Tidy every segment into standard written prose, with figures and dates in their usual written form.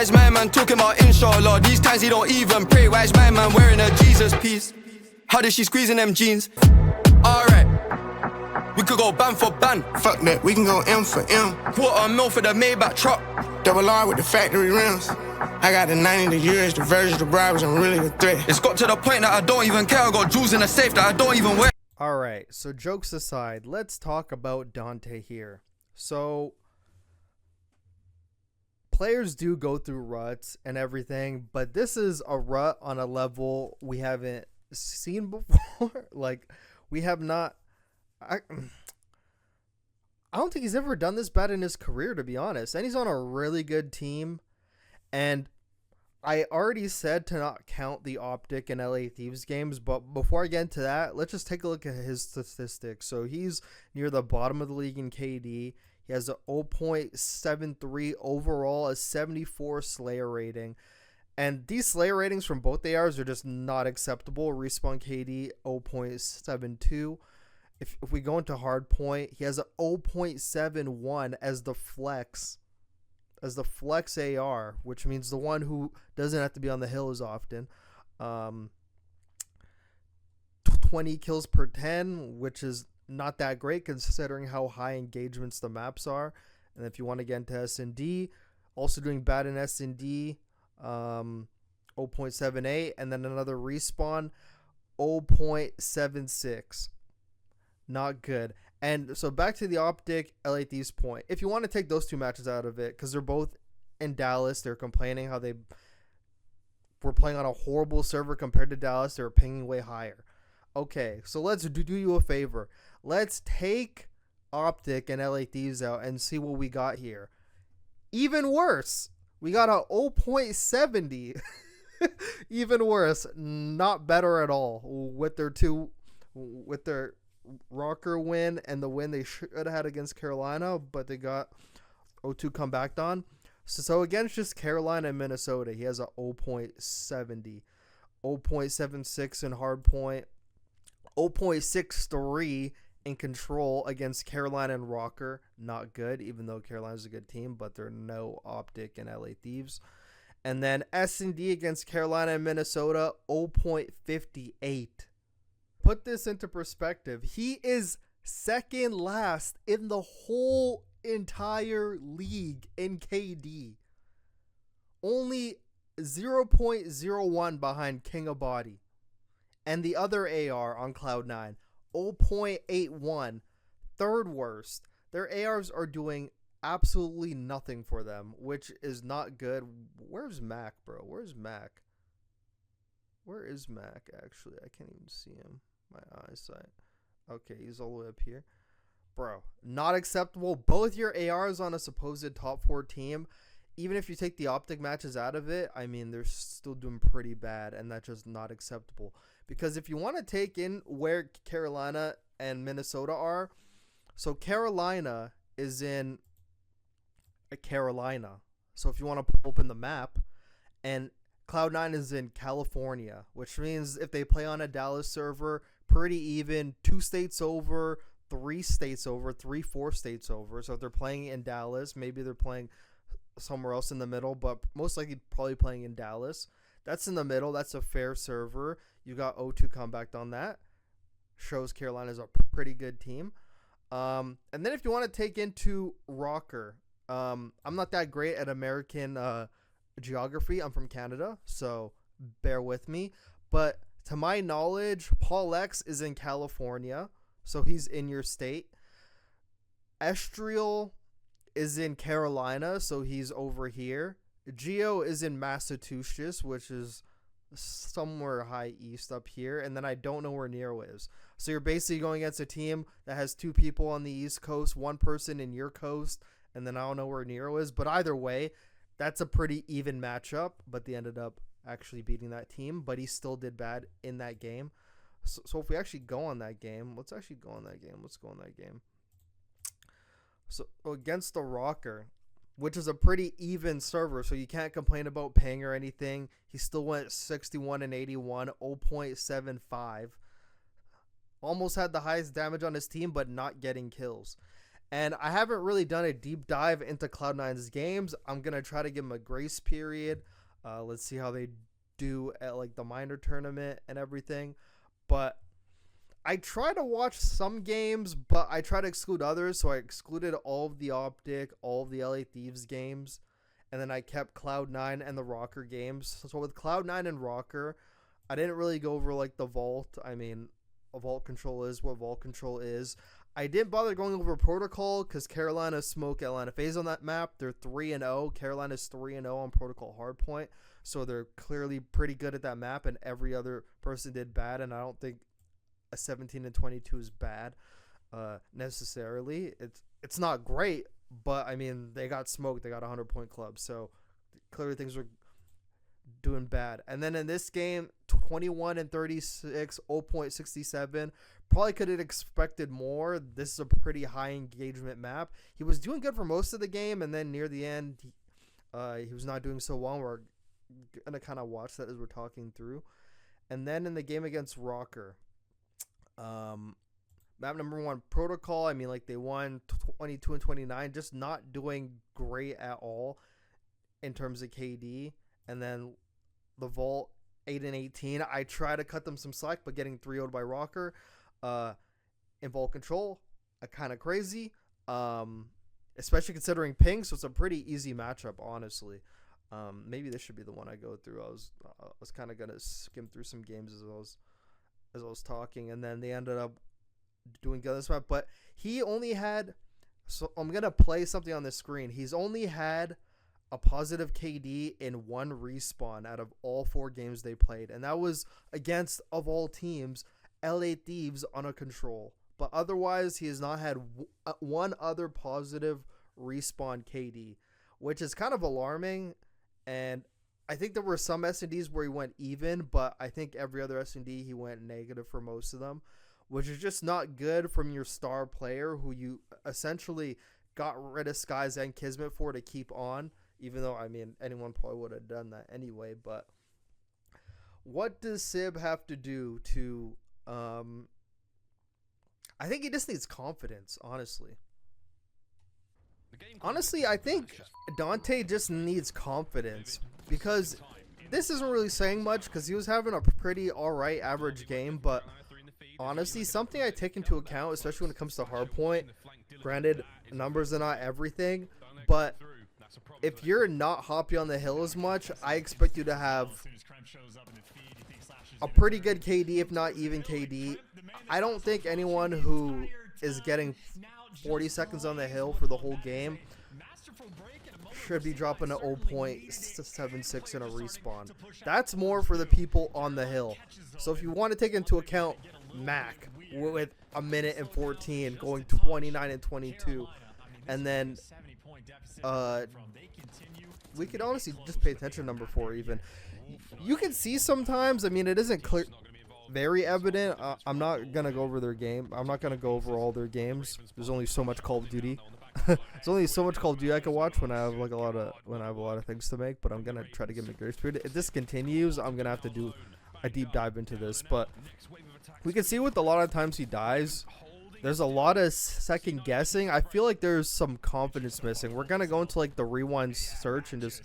is my man talking about inshallah? These times he don't even pray. Why is my man wearing a Jesus piece? How did she squeeze in them jeans? Alright, we could go ban for ban. Fuck that, we can go M for M. $250,000 for the Maybach truck. Double R with the factory rims. I got the 90, the years, the versions, the bribes, I'm really a threat. It's got to the point that I don't even care. I got jewels in the safe that I don't even wear. Alright, so jokes aside, let's talk about Dante here. So, players do go through ruts and everything, but this is a rut on a level we haven't seen before. Like, we have not... I don't think he's ever done this bad in his career, to be honest. And he's on a really good team. And I already said to not count the Optic and LA Thieves games, but before I get into that, let's just take a look at his statistics. So he's near the bottom of the league in KD. He has a 0.73 overall, a 74 Slayer rating. And these Slayer ratings from both ARs are just not acceptable. Respawn KD, 0.72. If we go into hard point, he has a 0.71 as the flex AR, which means the one who doesn't have to be on the hill as often. 20 kills per 10, which is not that great considering how high engagements the maps are. And if you want to get into S&D, also doing bad in S&D, 0.78, and then another respawn, 0.76. Not good. And so back to the Optic LA Thieves point. If you want to take those two matches out of it, because they're both in Dallas, they're complaining how they were playing on a horrible server compared to Dallas. They were pinging way higher. Okay, so let's do you a favor. Let's take Optic and LA Thieves out and see what we got here. Even worse. We got a 0.70. Even worse. Not better at all with their Rocker win and the win they should have had against Carolina, but they got 0-2 come back on. So against just Carolina and Minnesota, he has a 0.70, 0.76 in hard point, 0.63 in control against Carolina and Rocker. Not good, even though Carolina's a good team, but they're no Optic and LA Thieves. And then S&D against Carolina and Minnesota, 0.58. Put this into perspective. He is second last in the whole entire league in KD. Only 0.01 behind KingAbody. And the other AR on Cloud9, 0.81. Third worst. Their ARs are doing absolutely nothing for them, which is not good. Where's Mac, bro? Where's Mac? Where is Mac, actually? I can't even see him. My eyesight. Okay, he's all the way up here. Bro, not acceptable. Both your ARs on a supposed top 4 team, even if you take the Optic matches out of it, I mean, they're still doing pretty bad, and that's just not acceptable. Because if you want to take in where Carolina and Minnesota are, so Carolina is in Carolina. So if you want to open the map, and Cloud9 is in California, which means if they play on a Dallas server, pretty even, 2 states over, 3 states over, 4 states over. So if they're playing in Dallas, maybe they're playing somewhere else in the middle, but most likely probably playing in Dallas. That's in the middle. That's a fair server. You got O2 comeback on that. Shows Carolina's a pretty good team. And then if you want to take into Rocker, I'm not that great at American geography. I'm from Canada, so bear with me. But to my knowledge, Paul X is in California, so he's in your state. Estriel is in Carolina, so he's over here. Geo is in Massachusetts, which is somewhere high east up here, and then I don't know where Nero is. So you're basically going against a team that has 2 people on the East Coast, 1 person in your coast, and then I don't know where Nero is. But either way, that's a pretty even matchup, but they ended up actually beating that team, but he still did bad in that game. So if we actually go on that game, let's go on that game. So against the Rocker, which is a pretty even server, so you can't complain about ping or anything. He still went 61 and 81, 0.75. Almost had the highest damage on his team, but not getting kills. And I haven't really done a deep dive into Cloud9's games. I'm going to try to give them a grace period. Let's see how they do at like the minor tournament and everything. But I try to watch some games, but I try to exclude others. So I excluded all of the Optic, all of the LA Thieves games, and then I kept Cloud9 and the Rocker games. So with Cloud9 and Rocker, I didn't really go over like the Vault. I mean, a Vault Control is what Vault Control is. I didn't bother going over Protocol because Carolina smoked Atlanta FaZe on that map. They're 3-0. Carolina's 3-0 on Protocol Hardpoint. So they're clearly pretty good at that map, and every other person did bad. And I don't think a 17-22 is bad necessarily. It's not great, but I mean, they got smoked. They got a 100-point club. So clearly things were doing bad. And then in this game, 21-36, 0.67. Probably could have expected more. This is a pretty high engagement map. He was doing good for most of the game, and then near the end, he was not doing so well. We're going to kind of watch that as we're talking through. And then in the game against Rocker, map number 1, Protocol. I mean, like, they won 22-29, just not doing great at all in terms of KD. And then the Vault, 8-18. I try to cut them some slack, but getting 3-0'd by Rocker. In Vault Control, kind of crazy, especially considering ping, so it's a pretty easy matchup, honestly. Maybe this should be the one I go through. I was kind of gonna skim through some games as I was talking, and then they ended up doing good this map. But he only had, so I'm gonna play something on the screen. He's only had a positive KD in 1 respawn out of all 4 games they played, and that was against, of all teams, LA Thieves on a Control. But otherwise, he has not had one other positive respawn KD, which is kind of alarming. And I think there were some S&Ds where he went even, but I think every other S&D he went negative for most of them, which is just not good from your star player who you essentially got rid of Skies and Kismet for to keep on, even though, I mean, anyone probably would have done that anyway. But what does Sib have to do to... I think he just needs confidence, honestly. I think Dante just needs confidence, because this isn't really saying much because he was having a pretty alright average game, but honestly, something I take into account, especially when it comes to hardpoint, granted, numbers are not everything, but if you're not hoppy on the hill as much, I expect you to have a pretty good KD, if not even KD. I don't think anyone who is getting 40 seconds on the hill for the whole game should be dropping a 0.76 in a respawn. That's more for the people on the hill. So if you want to take into account Mac with a minute and 14 going 29-22, and then we could honestly just pay attention to number 4 even. You can see sometimes, I mean, it isn't clear, very evident. I'm not going to go over their game. I'm not going to go over all their games. There's only so much Call of Duty. There's only so much Call of Duty I can watch when I have like a lot of things to make, but I'm going to try to give them a grace period. If this continues, I'm going to have to do a deep dive into this, but we can see with a lot of times he dies, there's a lot of second guessing. I feel like there's some confidence missing. We're going to go into like the rewind search and just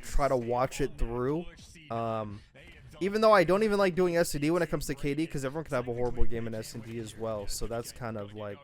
try to watch it through. Even though I don't even like doing S&D when it comes to KD, because everyone can have a horrible game in S&D as well. So that's kind of like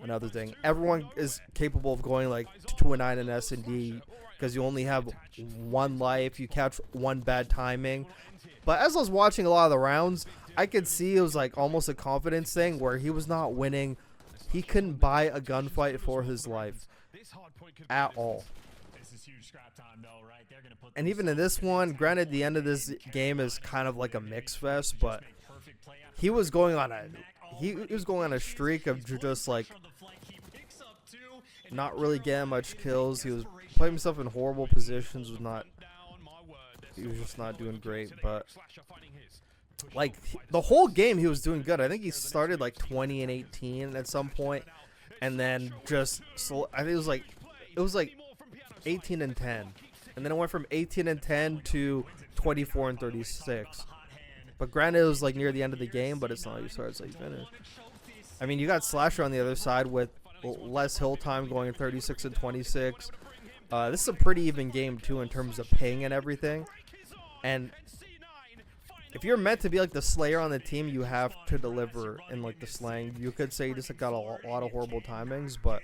another thing. Everyone is capable of going like 2-9 in S&D because you only have 1 life. You catch 1 bad timing. But as I was watching a lot of the rounds, I could see it was like almost a confidence thing where he was not winning. He couldn't buy a gunfight for his life at all. And even in this one, granted, the end of this game is kind of like a mix fest, but he was going on a streak of just like not really getting much kills. He was putting himself in horrible positions. He was just not doing great. But like the whole game, he was doing good. I think he started like 20-18 at some point, and then just I think it was like 18-10. And then it went from 18-10 to 24-36. But granted, it was like near the end of the game, but it's not like you start, it's like you finish. I mean, you got Slasher on the other side with less hill time, going 36 and 26. This is a pretty even game too in terms of ping and everything. And if you're meant to be like the slayer on the team, you have to deliver in like the slang. You could say he just got a lot of horrible timings, but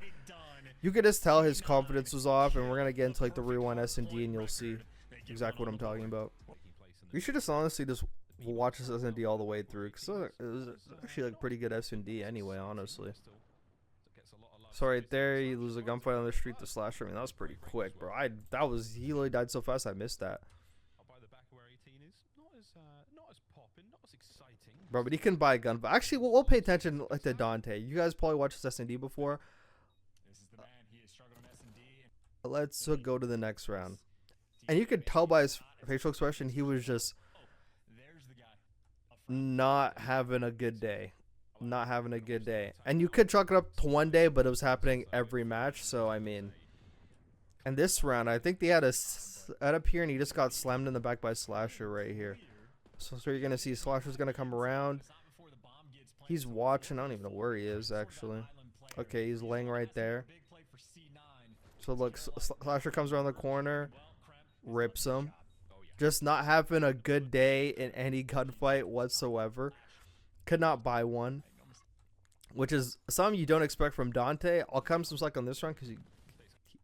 you could just tell his confidence was off. And we're gonna get into like the rewind S&D, and you'll see exactly what I'm talking about. You should just honestly just watch this S&D all the way through, because it was actually like pretty good S&D anyway, honestly. So right there, you lose a gunfight on the street to Slasher. I mean, that was pretty quick, bro. He literally died so fast I missed that. Bro, but he couldn't buy a gun. But actually, we'll pay attention like to Dante. You guys probably watched this S&D before. Let's go to the next round. And you could tell by his facial expression, he was just not having a good day. Not having a good day. And you could chalk it up to one day, but it was happening every match. So, I mean. And this round, I think they had a set up here, and he just got slammed in the back by Slasher right here. So you're going to see Slasher's going to come around. He's watching. I don't even know where he is, actually. Okay, he's laying right there. So look, Slasher comes around the corner. Rips him. Just not having a good day in any gunfight whatsoever. Could not buy one. Which is something you don't expect from Dante. I'll come some slack on this round because he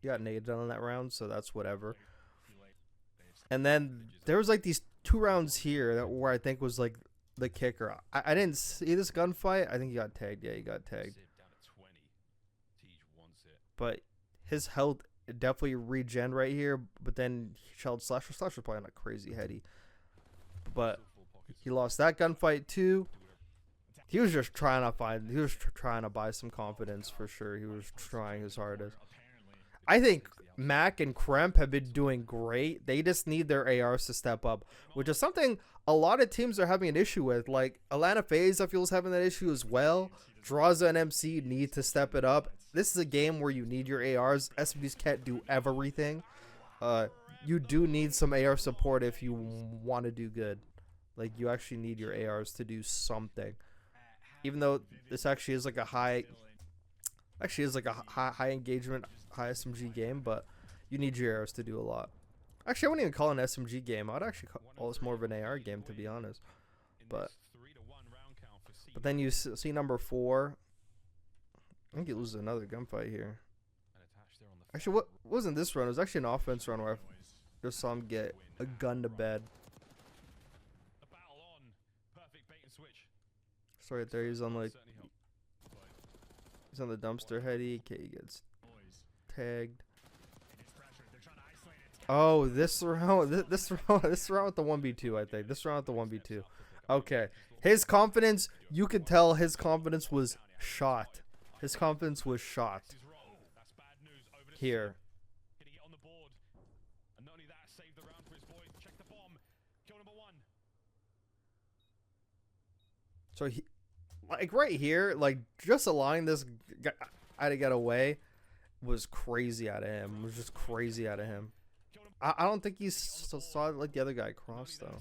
got naded on that round, so that's whatever. And then there was like these 2 rounds here where I think was like the kicker. I didn't see this gunfight. I think he got tagged. Yeah, he got tagged. But his health definitely regen right here. But then he shelled Slasher. Slasher's probably not crazy heady. But he lost that gunfight too. He was just trying to find. He was trying to buy some confidence for sure. He was trying his hardest. I think Mac and Kremp have been doing great. They just need their ARs to step up, which is something a lot of teams are having an issue with. Like Atlanta FaZe, I feel, is having that issue as well. Draza and MC need to step it up. This is a game where you need your ARs. SMGs can't do everything. You do need some AR support if you want to do good. Like, you actually need your ARs to do something. Even though this actually is like a high engagement, high SMG game, but you need your ARs to do a lot. Actually, I wouldn't even call it an SMG game. I'd actually call this more of an AR game, to be honest. But then you see number 4. I think he loses another gunfight here. Actually, what wasn't this run? It was actually an offense run where I just saw him get a gun to bed. So right there, he's on like he's on the dumpster heady. Okay, he gets tagged. Oh, this round with the 1v2, I think. This round with the 1v2. Okay. His confidence, you could tell his confidence was shot. His confidence was shot. Here. So he, like right here, like just allowing this guy to get away was crazy out of him. It was just crazy out of him. I don't think he saw like the other guy cross though.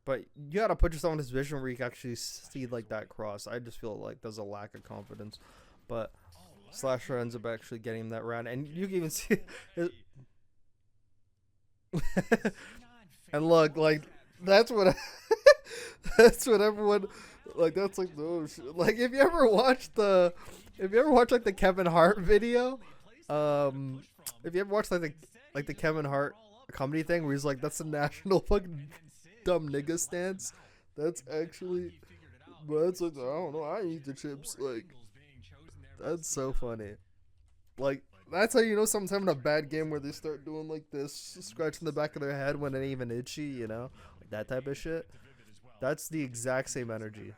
But you gotta put yourself in his vision where you can actually see like that cross. I just feel like there's a lack of confidence. But Slasher ends up actually getting him that round, and you can even see it. And look, like that's what that's what everyone like. That's like like if you ever watch like the Kevin Hart video, if you ever watch like the Kevin Hart comedy thing where he's like, that's a national fucking dumb nigga stance. That's actually, but it's like, I don't know, I eat the chips. Like, that's so funny. Like, that's how you know someone's having a bad game, where they start doing like this, scratching the back of their head when it ain't even itchy, you know, like that type of shit. That's the exact same energy.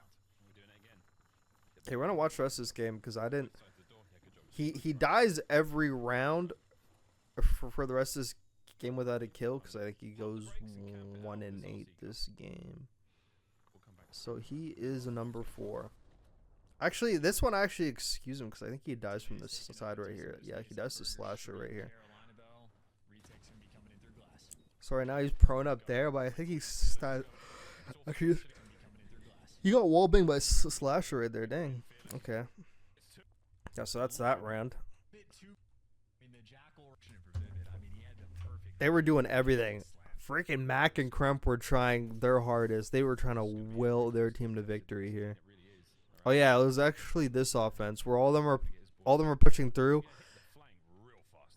Hey, we're gonna watch the rest of this game because I didn't. He dies every round for the rest of this game without a kill, because I think he goes 1-8 this game. So he is a number 4. Actually, this one I actually excuse him because I think he dies from this side right here. Yeah, he dies to Slasher right here. So right now he's prone up there, but I think he's actually You got wallbang by Slasher right there. Dang. Okay. Yeah, so that's that round. They were doing everything. Freaking Mac and Kremp were trying their hardest. They were trying to will their team to victory here. Oh yeah, it was actually this offense where all of them are pushing through.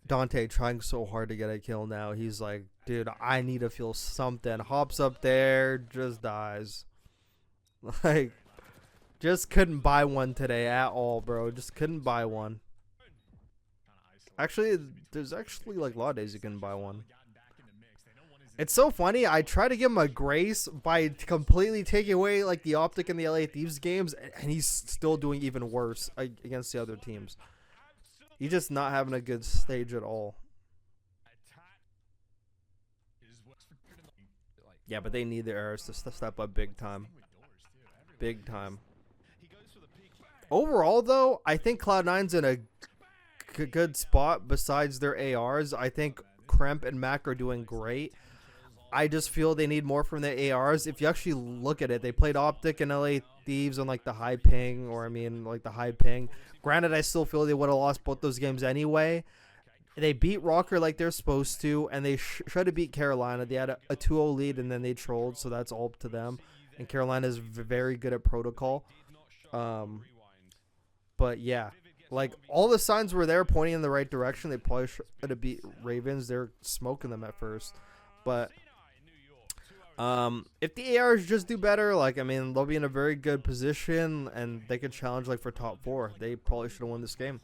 Dante trying so hard to get a kill now. He's like, dude, I need to feel something. Hops up there, just dies. Like, just couldn't buy one today at all, bro. Just couldn't buy one. Actually, there's actually like a lot of days you can buy one. It's so funny. I try to give him a grace by completely taking away like the optic in the LA Thieves games, and he's still doing even worse against the other teams. He's just not having a good stage at all. Yeah, but they need their errors to step up big time. Big time. Overall, though, I think Cloud9's in a good spot besides their ARs. I think Kremp and Mac are doing great. I just feel they need more from the ARs. If you actually look at it, they played Optic and LA Thieves on like the high ping, like the high ping. Granted, I still feel they would have lost both those games anyway. They beat Rocker like they're supposed to, and they should have beat Carolina. They had a 2-0 lead, and then they trolled, so that's all up to them. And Carolina is very good at protocol. But yeah, like all the signs were there pointing in the right direction. They probably should have beat Ravens. They're smoking them at first, but if the ARs just do better, like, I mean, they'll be in a very good position and they could challenge like for top 4. They probably should have won this game.